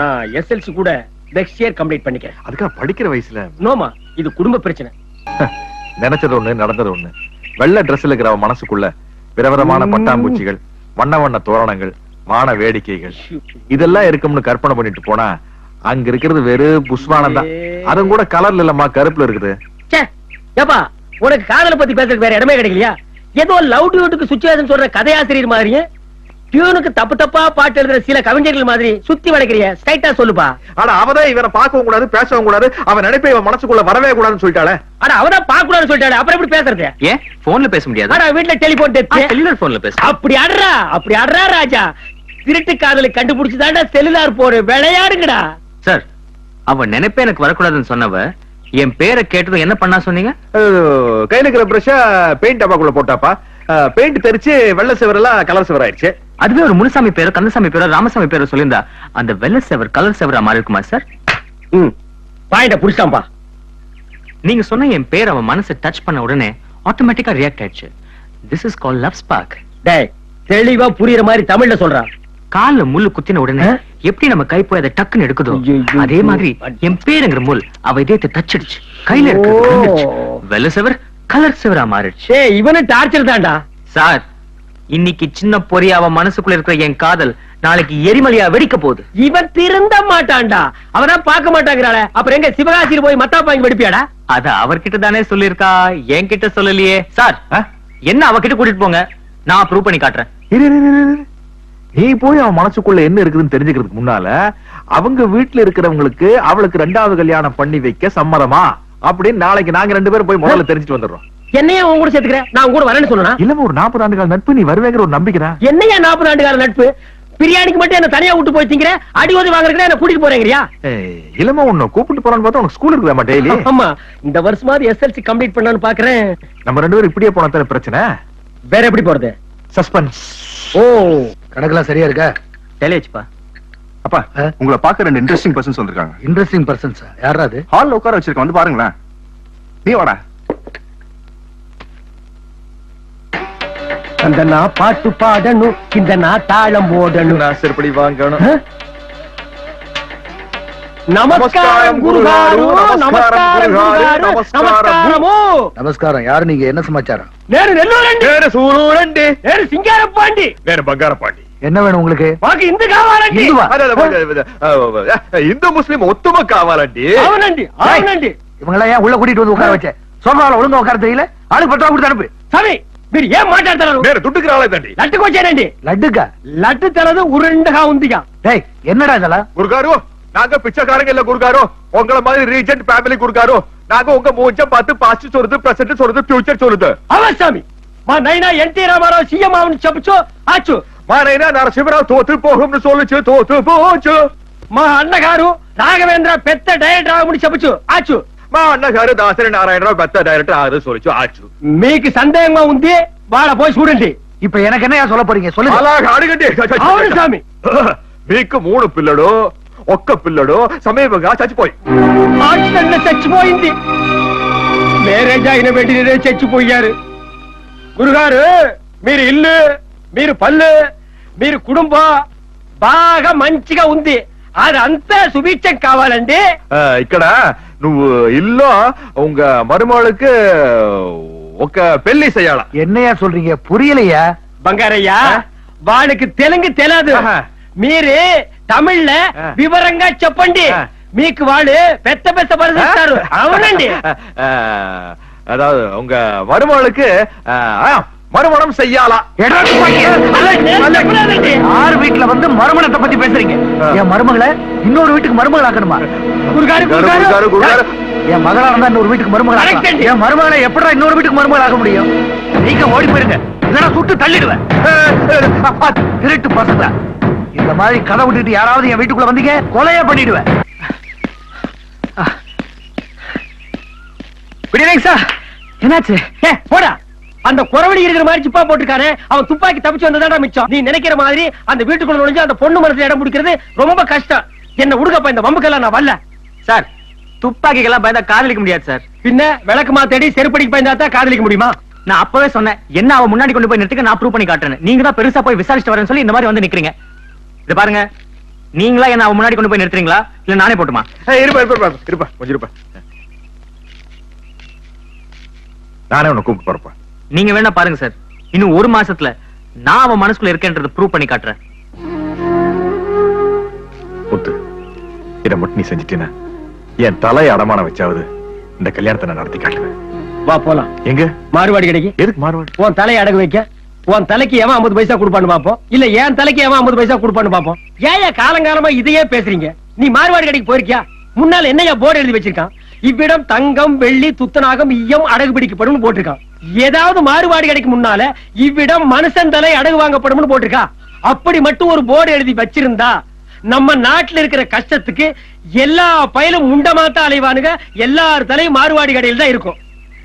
நான் எஸ்எல்சி கூட நெக்ஸ்ட் இயர் கம்ப்ளீட் பண்ணிக்கிறேன். அதுக்காக படிக்கிற வயசுல நோமா, இது குடும்ப பிரச்சனை. நினைச்சது ஒண்ணு, நடந்தது ஒண்ணு. வெள்ளை டிரெஸ்ல இருக்கிற அவன் மனசுக்குள்ள விதவிதமான பட்டாம்பூச்சிகள், வண்ண வண்ண தோரணங்கள், வான வேடிக்கைகள் இதெல்லாம் இருக்கும்னு கற்பனை பண்ணிட்டு போனா அங்க இருக்கிறது வெறும் புஷ்வானம் தான். அதுவும் கூட கலர்ல இல்லம்மா, கருப்புல இருக்குது. ஏப்பா, உனக்கு காதலை பத்தி பேசுறதுக்கு வேற இடமே கிடைக்கலையா? ஏதோ லவ் டியூட்டுக்கு சுச்சுவேஷன் சொல்ற கதையாசிரியர் மாதிரியே டியூனுக்கு தப்பு தப்பா பாட்டு எழுதுற சில கவிஞர்கள் மாதிரி சுத்தி வளைக்கிறிய. ஸ்ட்ரைட்டா சொல்லுப்பா. ஆனா அவதான் இவனை பார்க்கவும் கூடாது, பேசவும் கூடாது, அவன் நினைப்ப இவன் மனசுக்குள்ள வரவே கூடாதுன்னு சொல்லிட்டாளே. ஆனா அவதான் பாக்கூடாதுன்னு சொல்லிட்டாரு. அப்புறம் எப்படி பேசுறது? ஏன் போன்ல பேச முடியாது? ஆனா வீட்டுல டெலிபோன் செல்லுலர் போன்ல பேச. அப்படி அட்றா ராஜா. திருட்டு காதலை கண்டுபிடிச்சுதாண்டா செல்லுலார் போரு விளையாடுங்கடா. சார், அவன் நினைப்பே எனக்கு வரக்கூடாதுன்னு சொன்னவ என் பேரை கேட்டதும் என்ன பண்ணா சொன்னீங்க? கையில இருக்கிற பிரஷ பெயிண்ட் டப்பாக்குள்ள போட்டாப்பா. பெயிண்ட் தெரிச்சு வெள்ளை செவரெல்லாம் கலர் செவர் ஆயிடுச்சு. அதுவே ஒரு முனுசாமி பேரோ, கந்தசாமி பேரோ, ராமசாமி பேரோ சொல்லியிருந்தா அந்த வெள்ளை செவர் கலர் செவரா மாறி இருக்குமா சார்? பாயிண்ட புடிச்சாம்பா. நீங்க சொன்ன என் பேர் அவன் மனசை டச் பண்ண உடனே ஆட்டோமேட்டிக்கா ரியாக்ட் ஆயிடுச்சு. This is called love spark. டேய் தெளிவா புரியுற மாதிரி தமிழ்ல சொல்றான். கால்ல முள்ளு குத்தின உடனே எப்படி நம்ம கை போய் அதை டக்குன்னு எடுக்குதோ அதே மாதிரி என் பேருங்கிற முள் அவ இதயத்தை தச்சிடுச்சு. கையில இருக்கு வெள்ள செவர் கலர் செவரா மாறிடுச்சு. டேய் இவனு டார்ச்சர் தான்டா. சார் இன்னைக்கு சின்ன பொறி அவ மனசுக்குள்ள இருக்கிற என் காதல் நாளைக்கு எரிமலையா வெடிக்க போகுது. இவன் திருந்த மாட்டான்டா. அவதான் பார்க்க மாட்டாங்கறாளே. அப்புறம் எங்க சிவகாசியில போய் மத்தாப்பு வாங்கி வெடிப்பியாடா? அத அவர்கிட்ட தானே சொல்லிருக்கா, என்கிட்ட சொல்லலையே. சார் என்ன அவகிட்ட கூட்டிட்டு போங்க, நான் ப்ரூவ் பண்ணி காட்டுறேன். நீ போய் அவன் மனசுக்குள்ள என்ன இருக்குதுன்னு தெரிஞ்சுக்கிறதுக்கு முன்னால அவங்க வீட்டுல இருக்கிறவங்களுக்கு அவளுக்கு 2வது கல்யாணம் பண்ணி வைக்க சம்மதமா அப்படின்னு நாளைக்கு நாங்க 2 பேரும் போய் முதல்ல தெரிஞ்சுட்டு வந்துடுறோம். என்னையா உன் கூட சேர்த்துக்கிறேன், நான் உன் கூட வரேன்னு சொன்னா? இல்ல ஒரு 40 ஆண்டு கால நட்பு, நீ வருவேங்கிற ஒரு நம்பிக்கை. என்னையா 40 ஆண்டு கால நட்பு? பிரியாணிக்கு மட்டும் என்ன தனியா விட்டு போய் திங்கிற, அடி ஓதி வாங்குறதுக்கு என்ன கூட்டிட்டு போறேங்கறியா? இல்லமா உன்னை கூப்பிட்டு போறான்னு பார்த்தா உனக்கு ஸ்கூல் இருக்குதாமா டெய்லி? ஆமா, இந்த வருஷமாவது எஸ்எல்சி கம்ப்ளீட் பண்ணான்னு பாக்குறேன். நம்ம 2 பேரும் இப்படியே போனா தானே பிரச்சனை. வேற எப்படி போறது? சஸ்பென்ஸ். ஓ கணக்கெல்லாம் சரியா இருக்கா? டெலிவச்சுப்பா. அப்பா உங்களை பார்க்க 2 இன்ட்ரெஸ்டிங் பர்சன்ஸ் வந்திருக்காங்க. இன்ட்ரெஸ்டிங் பர்சன்ஸ் யாரா அது? ஹால்ல உட்கார வச்சிருக்கேன், வந்து பாருங்களேன். நீ வாடா. அந்த நான் பாட்டு பாடணும், இந்த நான் தாளம் போடணும். நான் செருப்படி வாங்கணும். நமஸ்காரம் குருகாரு, நமஸ்காரம் குருகாரு, நமஸ்காரமோ. நமஸ்காரம். யாரு நீங்க? என்ன சமாச்சாரம்? நேரு நெல்லூரண்டி, நேரு சூரூரண்டி, நேரு சிங்காரப்பாண்டி, நேரு பங்காரப்பாண்டி. என்ன வேணும் உங்களுக்கு? మాకు ఇందు కావాలండి. இந்து முஸ்லிம் ஒத்துமை காவாலண்டி. అవునండి అవునండి. இவங்கள ஏன் உள்ள கூட்டிட்டு வந்து உட்கார வச்ச? சோஃபால ஒழுங்கா உட்கார தெரியல? ஆளுக்கு 10 ரூபாய் கொடுத்து அனுப்பு. సరే మీరు ఏం మాట్లాడతారు? நேரு துட்டுக்கு ராளேదండి. లడ్డుకు వచ్చానండి. லட்டுக்கா? లడ్డు తెలదు ఉరుండగా ఉందిగా. டேய் என்னடா இதெல்லாம்? குருகாரு நாங்க பிச்சைக்காரங்க இல்ல குருகாரு, உங்களை மாதிரி ரீஜென்ட் ஃபேமிலி குருகாரு. நாங்க உங்க மூஞ்சம் பார்த்து பாஸ்ட் சொல்லுது, பிரசன்ட் சொல்லுது, ஃபியூச்சர் சொல்லுது. అవస్వామి మా నైనా ఎన్టీ రామారావు సీఎం అవని చెప్పొచ్చు ఆచు. మా నైనా నరసింహరావు తోத்து పోహంను சொல்லுச்சு, తోத்து పోచ్చు. మా అన్నగారు రాఘవేంద్ర పెద్ద డైరెక్టర్ అవని చెప్పొచ్చు ఆచు. మా అన్నగారు దాసరి నారాయణరావు పెద్ద డైరెక్టర్ ఆరు சொல்லுச்சு ఆచు. మీకు సందేహంగా ఉంది, వాళ్ళ పోయి చూడండి. இப்ப எனக்கு என்ன சொல்ல போறீங்க சொல்லுங்க. అలా అడగండి. అవును స్వామి. మీకు 3 పిల్లలు, ఒక్క పిల్లడు సమీపంగా చచ్చిపోయి ఆక్సిడెంట్ చచ్చిపోయింది. మ్యారేజ్ అయిన వెంటనే చచ్చిపోయారు. గురుగారు మీరు ఇల్లు, మీరు పళ్ళు, మీరు కుటుంబం బాగా మంచిగా ఉంది. అదంతా సుభిక్షం కావాలండి. ఇక్కడ నువ్వు ఇల్లు உங்க மருமகளுக்கு ఒక పెళ్లి చేయాల. என்னையா சொல்றீங்க? புரியலையா? బంగారయ్య వాళ్ళకి తెలుగు తెలియదు, మీరు తమిళ్ల వివరంగా చెప్పండి. మీకు వాళ్ళు పెద్ద పెద్ద పరిస్థితులు. అవునండి. அதாவது உங்க மருமகளுக்கு மறுமணம் செய்யாலா. யார் வீட்டுல வந்து மறுமணத்தை பத்தி பேசுறீங்க? என் மருமகளை இன்னொரு வீட்டுக்கு மருமகள் ஆக்கணுமா? என் மகளா இருந்தா இன்னொரு வீட்டுக்கு மருமகள் ஆக்கலாம். என் மருமகளை எப்படா இன்னொரு வீட்டுக்கு மருமகள் ஆக முடியும்? நீங்க ஓடி போயிருங்க, இல்லைன்னா சுட்டு தள்ளிடுவேன். திருட்டு பசங்க, இந்த மாதிரி கதை விட்டுட்டு யாராவது என் வீட்டுக்குள்ள வந்தீங்க கொலையே பண்ணிடுவேன். என்னாச்சு? போடா. அந்த குறவடி இருக்கிற மாதிரி சிப்பா போட்டுருக்கானே, அவன் துப்பாக்கி தப்பிச்சு வந்ததா மிச்சம். நீ நினைக்கிற மாதிரி அந்த வீட்டுக்குள்ள நுழைஞ்சு அந்த பொண்ணு மனசுல இடம் பிடிக்கிறது ரொம்ப கஷ்டம். என்ன உடுக்கப்ப இந்த வம்புக்கெல்லாம் நான் வரல. சார் துப்பாக்கிக்கெல்லாம் பயந்தா காதலிக்க முடியாது சார். பின்ன விளக்கு மாத்தடி செருப்படிக்கு பயந்தா தான் காதலிக்க முடியுமா? நான் அப்பவே சொன்னேன், என்ன அவன் முன்னாடி கொண்டு போய் நிறுத்துக்க, நான் ப்ரூவ் பண்ணி காட்டுறேன். நீங்க தான் பெருசா போய் விசாரிச்சுட்டு வரேன்னு சொல்லி இந்த மாதிரி வந்து நிக்கிறீங்க. இது பாருங்க, நீங்களா என்ன அவன் முன்னாடி கொண்டு போய் நிறுத்துறீங்களா இல்ல நானே போட்டுமா? இருப்பா இருப்பா இருப்பா கொஞ்சம் இருப்பா. நானே உன்னை கூப்பிட்டு போறப்பா. நீங்க வேணா பாருங்க சார், இன்னும் 1 மாசத்துல நான் அவன் மனசுக்குள்ள இருக்கேன்றதை ப்ரூவ் பண்ணி காட்டுறேன். முத்து, இதை மட்டும் நீ செஞ்சிட்டீனா என் தலையை அடமான வச்சாவது இந்த கல்யாணத்தை நான் நடத்தி காட்டுவேன். வா போலாம். எங்க மாறுவாடி கிடைக்கு? எதுக்கு மாறுவாடி? உன் தலையை அடகு வைக்க. உன் தலைக்கு எவன் 50 பைசா கொடுப்பான்னு பாப்போம், இல்ல என் தலைக்கு எவன் 50 பைசா கொடுப்பான்னு பாப்போம். ஏன் காலங்காலமா இதையே பேசுறீங்க? நீ மாறுவாடி கடைக்கு போயிருக்கியா? முன்னால என்னையா போர்டு எழுதி வச்சிருக்கான்? இவ்விடம் தங்கம் வெள்ளி துத்தநாகம் ஈயம் அடகு பிடிக்கப்படும் போட்டிருக்கான். ஏதாவது மாறுபாடு கிடைக்கு முன்னால இவ்விடம் மனுஷன் தலை அடகு வாங்கப்படும் போட்டிருக்கா? அப்படி மட்டும் ஒரு போர்டு எழுதி வச்சிருந்தா நம்ம நாட்டுல இருக்கிற கஷ்டத்துக்கு எல்லா பயலும் முண்டமாத்தான் அலைவானுங்க. எல்லார் தலையும் மாறுபாடு கடையில் தான் இருக்கும்.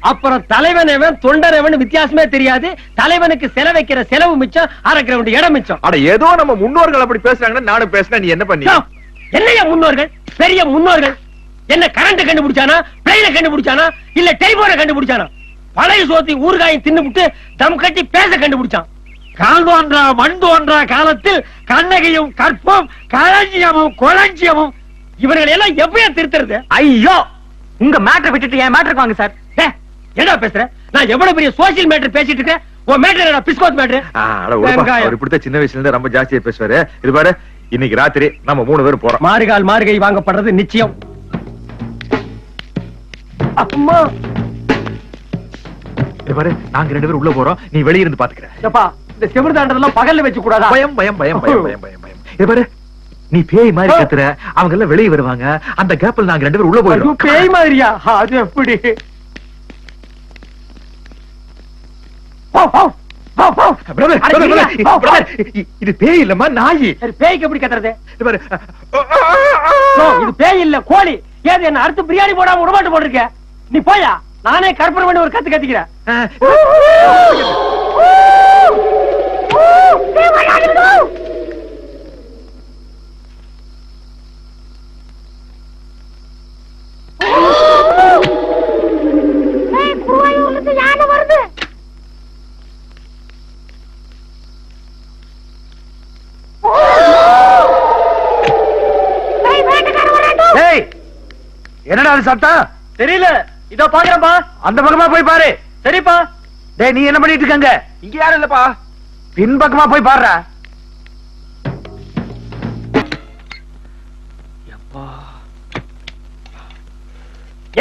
அப்புறம் தலைவன் தொண்டரவன் வித்தியாசமே தெரியாது. தலைவனுக்கு செலவு வைக்கிற செலவு மிச்சம், அரைக்கிற வேண்டிய இடம் மிச்சம். அட ஏதோ நம்ம முன்னோர்கள் அப்படி பேசுறாங்கன்னா நானும் பேசினா நீ என்ன பண்ணி? என்னையா முன்னோர்கள்? பெரிய முன்னோர்கள் என்ன கரண்ட் கண்டுபிடிச்சானா, பிளைன கண்டுபிடிச்சானா, இல்ல டெலிபோனை கண்டுபிடிச்சானா? பழைய சோத்தி ஊறுகாயும் தின்னுபிட்டு தம் கட்டி பேச கண்டுபிடிச்சான். கால் தோன்றா மண் தோன்றா காலத்தில் கண்ணகையும் கற்பம் களஞ்சியமும் கொளஞ்சியமும் இவர்களை எல்லாம் எப்படியா திருத்துறது? ஐயோ, உங்க மேட்டரை விட்டுட்டு என் மேட்டருக்கு வாங்க சார். என்ன பேசுற? நான் எவ்வளவு பெரிய சோசியல் மேட்டர் பேசிட்டு இருக்கேன். உன் மேட்டர் என்ன பிஸ்கோத் மேட்டர்? அவர் இப்படித்தான் சின்ன வயசுல இருந்து ரொம்ப ஜாஸ்தியா பேசுவாரு. இது பாரு, இன்னைக்கு ராத்திரி நம்ம 3 பேரும் போறோம். மாறுகால் மாறுகை வாங்கப்படுறது நிச்சயம். அம்மா, இது பாரு, நாங்க 2 பேரும் உள்ள போறோம், நீ வெளிய இருந்து பாத்துக்கற. எப்பா இந்த செவுரு தாண்டதெல்லாம் பகல்ல வச்சு கூடாதா? பயம் பயம் பயம் பயம் பயம் பயம் பயம். இது பாரு, நீ பேய் மாதிரி கத்துற, அவங்க எல்லாம் வெளிய வருவாங்க. அந்த கேப்ல நாங்க 2 பேரும் உள்ள போயிடுவோம். பேய் மாதிரியா? அது எப்படி? இது பேய் இல்லம்மா, நாயி. பேய்க்கு எப்படி கத்துறது? இது பேய் இல்ல, கோழி. ஏது என்ன அறுத்து பிரியாணி போடாம உடமாட்டு போட்டிருக்க? நீ போயா, நானே கற்பனை பண்ணி ஒரு கத்து கத்திக்கிறேன். வருது. என்னடா அது சத்தம்? தெரியல, இதோ பாக்குறேன்பா. அந்த பக்கமா போய் பாரு. சரிப்பா. டேய், நீ என்ன பண்ணிட்டு இருக்கங்க? இங்க யாரும் இல்லப்பா. பின் பக்கமா போய் பாருடா.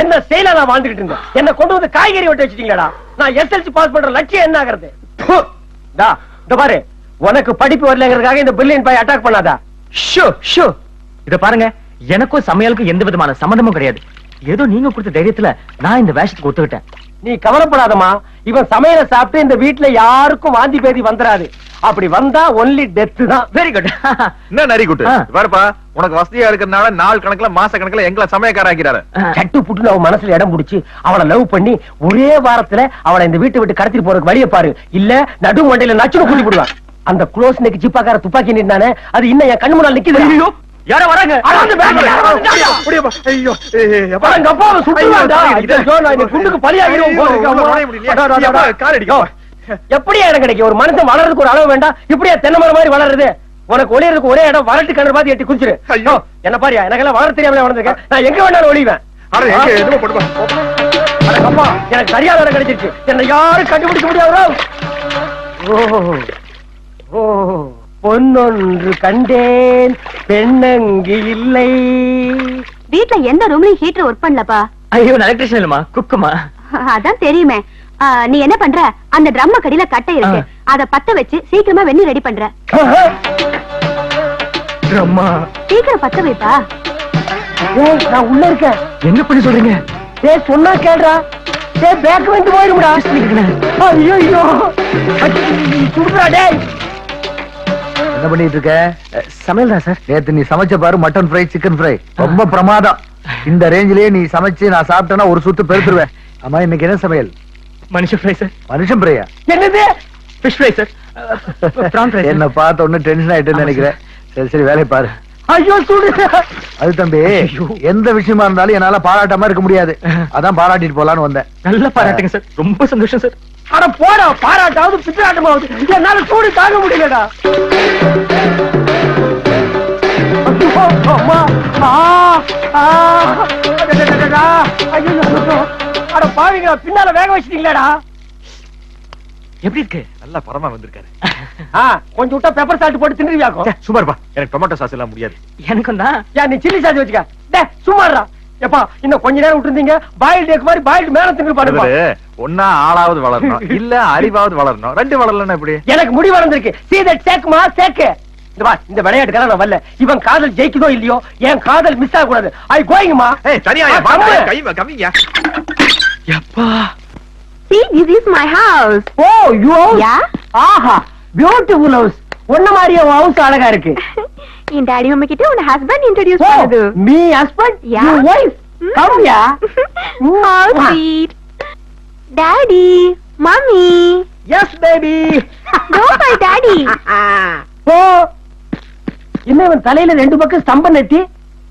என்ன செயலா நான் வாழ்ந்துகிட்டு இருந்தேன்? என்ன கொண்டு வந்து காய்கறி வெட்ட வச்சிட்டீங்களா? நான் எஸ்எல்சி பாஸ் பண்ற லட்சியம் என்ன ஆகிறது? இந்த பாரு, உனக்கு படிப்பு வரலங்கிறதுக்காக இந்த பிரில்லியன்ட் பாய் அட்டாக் பண்ணாதா? ஷோ ஷோ, இத பாருங்க, எனக்கும் சமையலுக்கும் எந்த விதமான சம்பந்தமும் கிடையாது. ஏதோ நீங்க கொடுத்த தைரியத்துல நான் இந்த வேஷத்துக்கு ஒத்துக்கிட்டேன். நீ கவலைப்படாதமா, இவன் சமையலை சாப்பிட்டு இந்த வீட்டுல யாருக்கும் வாந்தி பேதி வந்துடாது. அப்படி வந்தா ஒன்லி டெத் தான். Very good. என்ன நரி குட்டு பாருப்பா, உனக்கு வசதியா இருக்கிறதுனால நாள் கணக்குல மாச கணக்குல எங்களை சமயக்கார ஆக்கிறாரு. சட்டு புட்டு அவன் மனசுல இடம் பிடிச்சி அவளை லவ் பண்ணி ஒரே வாரத்துல அவளை இந்த வீட்டை விட்டு கடத்திட்டு போறதுக்கு வழியை பாரு. இல்ல நடு மண்டையில நச்சுன்னு கூட்டி போடுவான். அந்த க்ளோஸ் நெக் ஜிப்பாக்கார துப்பாக்கி நின்னானே, அது இன்னும் என் கண்ணு முன்னால நிக்குது. யாரோ வராங்க. எப்படியா இடம் கிடைக்கும்? ஒரு மனுஷன் வளர்றதுக்கு ஒரு அளவு வேண்டாம். இப்படியா தென்னை மரம் மாதிரி வளருது? உனக்கு ஒளியறதுக்கு ஒரே இடம், வளர்த்து கண்ணு பார்த்து எட்டி குடிச்சிரு. என்ன பாரியா, எனக்கெல்லாம் வளர தெரியாம வளர்ந்துருக்கேன். நான் எங்க வேணாலும் ஒளிவேன். எனக்கு சரியான இடம் கிடைச்சிருச்சு. என்னை யாரும் கண்டுபிடிக்க முடியாது. பொன்னொன்று கண்டேன், பெண்ணங்கு இல்லை. வீட்ல எந்த ரூம்லயும் ஹீட்டர் ஒர்க் பண்ணலப்பா. ஐயோ, எலக்ட்ரிஷியன் இல்லமா, குக்குமா. அதான் தெரியுமே. நீ என்ன பண்ற? அந்த ட்ரம் கடியில கட்டை இருக்கு, அத பத்த வச்சு சீக்கிரமா வெந்நீர் ரெடி பண்ற. ட்ரம்மா சீக்கிரம் பத்த வைப்பா. நான் உள்ள இருக்கேன். என்ன பண்ணி சொல்றீங்க? சொன்னா கேள்றா. பேக் வந்து போயிருமுடா. ஐயோ சுடுறா. டேய், என்ன பண்ணிட்டு இருக்க? சமையல் தான் சார். நேத்து நீ சமைச்ச பாரு, மட்டன் ஃப்ரை, சிக்கன் ஃப்ரை, ரொம்ப பிரமாதம். இந்த ரேஞ்சிலேயே நீ சமைச்சு நான் சாப்பிட்டேன்னா ஒரு சுத்து பெருத்துருவேன். ஆமா, இன்னைக்கு என்ன சமையல்? மனுஷன் ஃப்ரை சார். மனுஷன் ஃப்ரையா? என்னது? Fish fry sir. பிரான் ஃப்ரை. என்ன பார்த்த உடனே டென்ஷன் ஆயிட்டுன்னு நினைக்கிறேன். சரி சரி, வேலையை பாரு. ஐயோ சுடு. அது தம்பி, எந்த விஷயமா இருந்தாலும் என்னால பாராட்டாம இருக்க முடியாது. அதான் பாராட்டிட்டு போலான்னு வந்தேன். நல்ல பாராட்டுங்க சார், ரொம்ப சந்தோஷம் சார். அட போடா, பாராட்டாவது பிச்சாட்டமாவது என்னால சூடு தாங்க முடியலடா. அட பாவிங்களா, பின்னால வேக வச்சிட்டீங்களாடா. எப்படி இருக்கு? நல்ல பரமா வந்திருக்காரு. கொஞ்சம் விட்டா பெப்பர் சால்ட் போட்டு தின்னுவியாக்கும். சுமார்ப்பா, எனக்கு டொமேட்டோ சாஸ் எல்லாம் முடியாது. எனக்கும் தான். நீ சில்லி சாஸ் வச்சுக்க. சும்மாடா. எப்பா, இன்னும் கொஞ்ச நேரம் விட்டுருந்தீங்க, பாயில்டு எக் மாதிரி பாயில்டு மேல தின்னு பாருங்க. ஒன்னா ஆளாவது வளரணும், இல்ல அறிவாவது வளரணும். ரெண்டு வளரலன்னா எப்படி? எனக்கு முடி வளர்ந்துருக்கு. see that சேக்குமா சேக்கு. இந்த விளையாட்டுக்கான நான் வரல. இவன் காதல் ஜெயிக்குதோ இல்லையோ, என் காதல் மிஸ் ஆக கூடாது. ஐ கோயிங்மா. தனியா கம்மிங்க. எப்பா, see this is my house. oh you yeah ஆஹா, பியூட்டிஃபுல் ஹவுஸ். ஒண்ணு மாதிரியே ஹவுஸ் அழகா இருக்கு. என் டாடி உங்க கிட்ட உன் ஹஸ்பண்ட் இன்ட்ரோ듀ஸ் பண்ணுது. Me husband? Yeah. your wife? come here. how sweet. daddy mommy yes baby. no my daddy. இன்னும் இவன் தலையில ரெண்டு பக்கம் ஸ்தம்பம் நெட்டி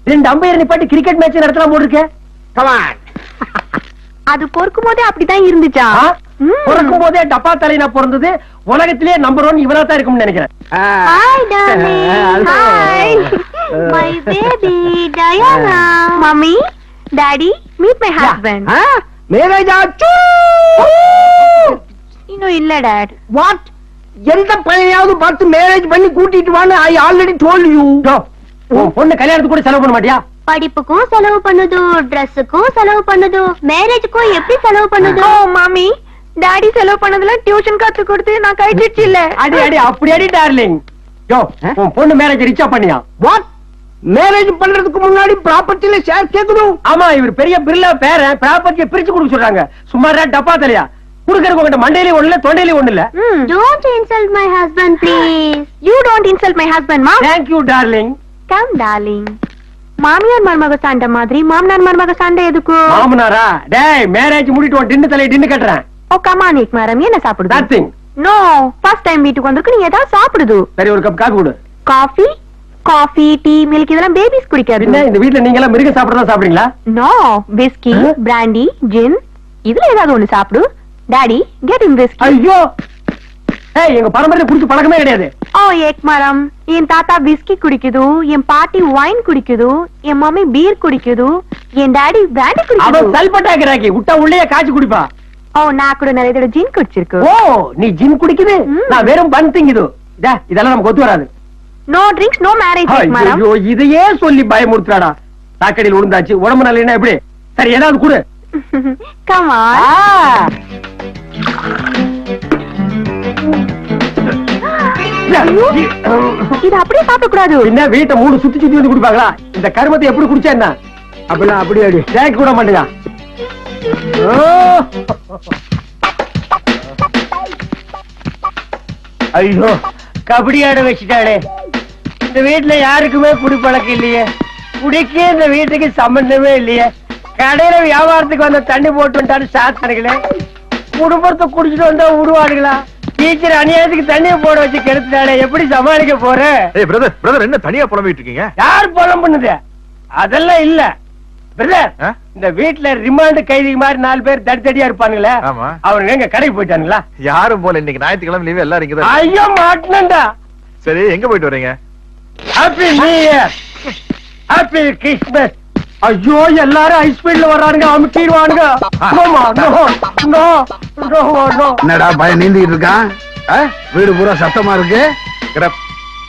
2 அம்பையர் நிப்பாட்டி கிரிக்கெட் மேட்ச் நடத்தலாம் போட்டிருக்கேன். Come on. அது பொறுக்கும் போதே அப்படிதான் இருந்துச்சா? பிறக்கும் போதே டப்பா தலைனா பிறந்தது. உலகத்திலே நம்பர் 1 இவனா தான் இருக்கும்னு நினைக்கிறேன். Hi darling. Hi my baby Diana. Mummy, daddy, meet my husband. Marriage ஆச்சு. இன்னும் இல்ல டாட். வாட்? எந்த பையனாவது பார்த்து மேரேஜ் பண்ணி கூட்டிட்டு வான்னு ஐ ஆல்ரெடி டோல்ட் யூ. உன் பொண்ணு கல்யாணத்துக்கு கூட செலவு பண்ண மாட்டியா? படிப்புக்கும் செலவு பண்ணுது, Dressக்கும் செலவு பண்ணுது, மேரேஜுக்கும் எப்படி செலவு பண்ணுது? ஓ மாமி, டாடி செலவு பண்ணதுல டியூஷன் கத்து கொடுத்து நான் கழிச்சிடுச்சு இல்ல. அடி அடி அப்படி அடி டார்லிங். யோ, உன் பொண்ணு மேரேஜ் ரிச்சா பண்ணியா? வாட்? மேரேஜ் பண்றதுக்கு முன்னாடி ப்ராப்பர்ட்டில ஷேர் கேட்கணும். ஆமா, இவர் பெரிய பிர்லா பேரன், ப்ராப்பர்ட்டியை பிரிச்சு கொடுக்க சொல்றாங்க. சும்மாரா டப்பா தலையா? குடுக்கறதுக்கு உங்ககிட்ட மண்டையிலே ஒண்ணு இல்ல, தொண்டையிலே ஒண்ணு இல்ல. Don't insult my husband, please. You don't insult my husband, ma. Thank you darling. Come darling. மாமியார் மருமக சண்டை மாதிரி மாமனார் மருமக சண்டை எதுக்கு? மாமனாரா? டேய், மேரேஜ் முடிட்டு உன் டின்னு தலையை டின்னு கட்டுறேன். ஓ கமான் இட் மேடம், என்ன சாப்பிடுது? Nothing. நோ, ஃபர்ஸ்ட் டைம் வீட்டுக்கு வந்திருக்கு, நீ ஏதாவது சாப்பிடுது. சரி, ஒரு கப் காபி கொடு. காஃபி, காஃபி, டீ, மில்க் இதெல்லாம் பேபிஸ் குடிக்காது. என்ன இந்த வீட்ல நீங்க எல்லாம் மிருக சாப்பிடுறதா சாப்பிடுறீங்களா? நோ, விஸ்கி, பிராண்டி, ஜின் இதுல ஏதாவது ஒண்ணு சாப்பிடு. Daddy, get in whisky. ஐயோ, ஏய், எங்க பரம்பரையில குடிச்சு பழக்கமே கிடையாது. ஓ ஏக் மரம், என் தாத்தா விஸ்கி குடிக்குது, என் பாட்டி வைன் குடிக்குது, என் மம்மி பீர் குடிக்குது, என் டாடி பிராண்டி அவன் குடிக்குது. சல்பட்டா கிராக்கி விட்டா உள்ளே காய்ச்சி குடிப்பா. ஓ நான் கூட நிறைய தடவை ஜின் குடிச்சிருக்கு. ஓ, நீ ஜின் குடிக்குது, நான் வெறும் பன் திங்குது. இதெல்லாம் நமக்கு ஒத்து வராது. நோ ட்ரிங்க்ஸ், நோ மேரேஜ் ஏக் மரம். ஐயோ, இதையே சொல்லி பயமுறுத்துறாடா. சாக்கடையில் விழுந்தாச்சு, உடம்பு நல்ல எப்படி? சரி, ஏதாவது கொடு. Come on. இது அப்படியே சாப்பிட கூடாது. என்ன வீட்டை 3 சுத்தி சுத்தி வந்து குடிப்பாங்களா? இந்த கருமத்தை எப்படி குடிச்சா என்ன? அப்படிலாம் அப்படியே அடி கேட்க கூட மாட்டேங்க. ஐயோ, கபடி ஆட வச்சுட்டாளே. இந்த வீட்டுல யாருக்குமே குடிப்பழக்கம் இல்லையே. குடிக்க இந்த வீட்டுக்கு சம்பந்தமே இல்லையே. கடையில வியாபாரத்துக்கு வந்த தண்ணி போட்டு வந்துட்டாரு சாத்தானுங்களே. குடும்பத்தை குடிச்சிட்டு வந்தா விடுவானுங்களா? டீச்சர் அநியாயத்துக்கு தண்ணியை போட வச்சு கெடுத்துட்டாலே, எப்படி சமாளிக்க போற? ஏய் பிரதர், பிரதர் என்ன தனியா புலம்பிட்டு இருக்கீங்க? யார் புலம் பண்ணுது? அதெல்லாம் இல்ல பிரதர். இந்த வீட்டுல ரிமாண்ட் கைதி மாதிரி 4 பேர் தடித்தடியா இருப்பானுங்களே, ஆமா. அவங்க எங்க கடைக்கு போயிட்டானுங்களா? யாரும் போல, இன்னைக்கு ஞாயிற்றுக்கிழமை லீவு, எல்லாரும் இங்க தான். ஐயோ மாட்டேன்டா. சரி, எங்க போயிட்டு வரீங்க? Happy new year, happy Christmas. ஐயோ, எல்லாரும் ஹை ஸ்பீட்ல வர்றானுங்க, அமுக்கிடுவானுங்க. என்னடா பையன் நீந்திட்டு இருக்கான்? வீடு பூரா சத்தமா இருக்கு. கிரப்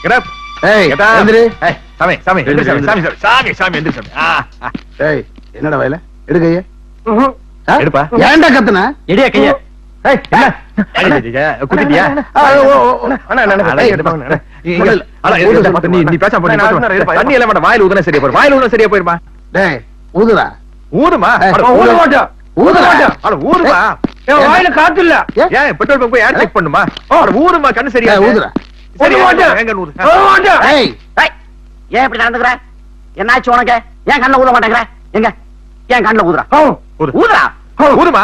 கிரப். ஏய், எந்திரு. ஏய், சாமி சாமி எந்திரு சாமி, சாமி சாமி சாமி எந்திரு சாமி. ஏய், என்னடா வயல எடுக்கையே எடுப்பா. ஏன்டா கத்துன? எடியா கைய. ஏய், என்ன குத்திட்டியா? நீ பேசாம தண்ணி எல்லாம் வேண்டாம், வாயில ஊதுனா சரியா போயிரும். வாயில ஊதுனா சரியா போயிருமா? டேய், ஊதுடா. ஊதுமா? ஊத மாட்டோம், ஊத மாட்டோம். அட ஊதுமா? வாயில காத்து இல்ல. ஏன் பெட்ரோல் பங்க் போய் ஏர் செக் பண்ணுமா? அட ஊதுமா, கண்ணு சரியா ஊதுடா. சரி, ஊத மாட்டோம். எங்க ஊது? ஊத மாட்டோம். ஏய், ஏன் இப்படி நடந்துக்கற? என்னாச்சு உனக்கு? ஏன் கண்ணல ஊத மாட்டேங்கற? எங்க ஏன் கண்ணல ஊதுறா? ஊது. ஊதுறா. ஊதுமா?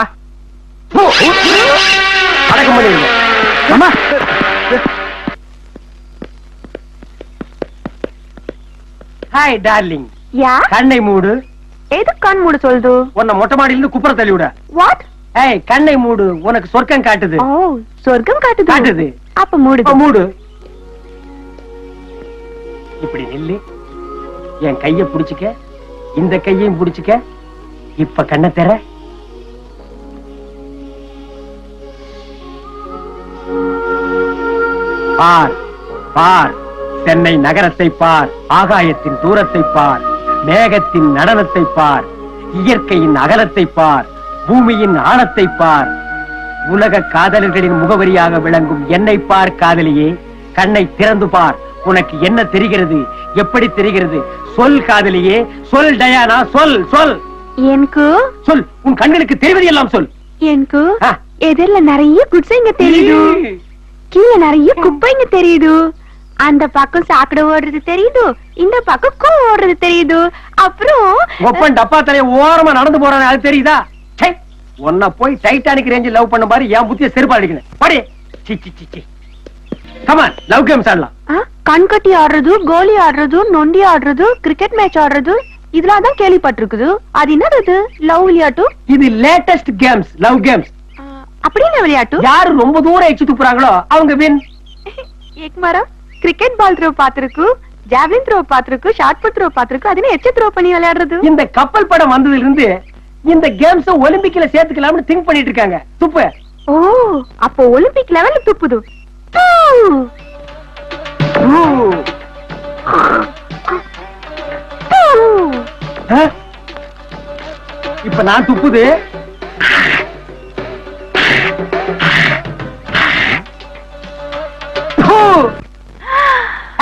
அடக்கம் பண்ணிடுங்க. அம்மா, ஹாய் டார்லிங். யா, கண்ணை மூடு. எது கண் மூட சொல்லுது? உன்னை மொட்டை மாடியில இருந்து குப்புற தள்ளி விட. வாட்? ஏய், கண்ணை மூடு, உனக்கு சொர்க்கம் காட்டுது. ஓ சொர்க்கம் காட்டுது. காட்டுது. அப்ப மூடுது. இப்ப மூடு. இப்படி நில்லு. என் கைய புடிச்சுக்க, இந்த கையையும் புடிச்சுக்க. இப்ப கண்ணை தெற. பார் பார், சென்னை நகரத்தை பார், ஆகாயத்தின் தூரத்தை பார், மேகத்தின் நடனத்தை பார், இயற்கையின் அகலத்தை பார், பூமியின் ஆழத்தை பார். உலக காதலர்களின் முகவரியாக விளங்கும் என்னை பார் காதலியே. கண்ணை திறந்து பார். உனக்கு என்ன தெரிகிறது? எப்படி தெரிகிறது? சொல் காதலியே, சொல் டயானா, சொல் சொல். எனக்கு சொல், உன் கண்களுக்கு தெரிவது எல்லாம் சொல். எனக்கு ஆ. எதிரில நிறைய குடிசைங்க தெரியுது, கீழே நிறைய குப்பைங்க தெரியுது, அந்த பக்கம் சாக்கடை ஓடுறது தெரியுது, இந்த பக்கம் கூ ஓடுறது தெரியுது. அப்புறம் ஒப்பன் டப்பா தலைய ஓரமா நடந்து போறானே, அது தெரியுதா? ச்சே, உன்னை போய் டைட்டானிக் ரேஞ்சில் லவ் பண்ண மாதிரி என் புத்திய செருப்பா அடிக்கணும். படி. C C C C. Come on, love games ஆடலாம். கண் கட்டி ஆடுறது, கோலி ஆடுறது, நொண்டி ஆடுறது, கிரிக்கெட் மேட்ச் ஆடுறது, இதுல அதான் கேள்விப்பட்டிருக்குது. அது என்னது? லவ் விளையாட்டு? இது லேட்டஸ்ட் கேம்ஸ், லவ் கேம்ஸ். அப்படி என்ன விளையாட்டு? யாரு ரொம்ப தூரம் எச்சு துப்புறாங்களோ அவங்க வின். ஏக் மரம் கிரிக்கெட் பால் த்ரோ பாத்துருக்கு, ஜாவ்லின் த்ரோ பாத்துருக்கு, ஷார்ட் புட் த்ரோ பாத்துருக்கு. அது என்ன எச்ச த்ரோ பண்ணி விளையாடுறது? இந்த கப்பல் படம் வந்ததுல இருந்து இந்த கேம்ஸ் ஒலிம்பிக்ல சேர்த்துக்கலாம்னு திங்க் பண்ணிட்டு இருக்காங்க. துப்பு. ஓ, அப்போ ஒலிம்பிக் லெவல்ல துப்புது. இப்ப நான் துப்புது.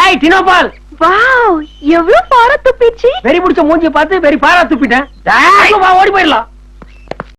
ஏய் டினோபால், வாவ், எவ்வளவு பாரா துப்பிச்சு. வெறி பிடிச்ச மூஞ்சி பார்த்து வெறி பாரா துப்பிட்டேன். ஓடி போயிடலாம்.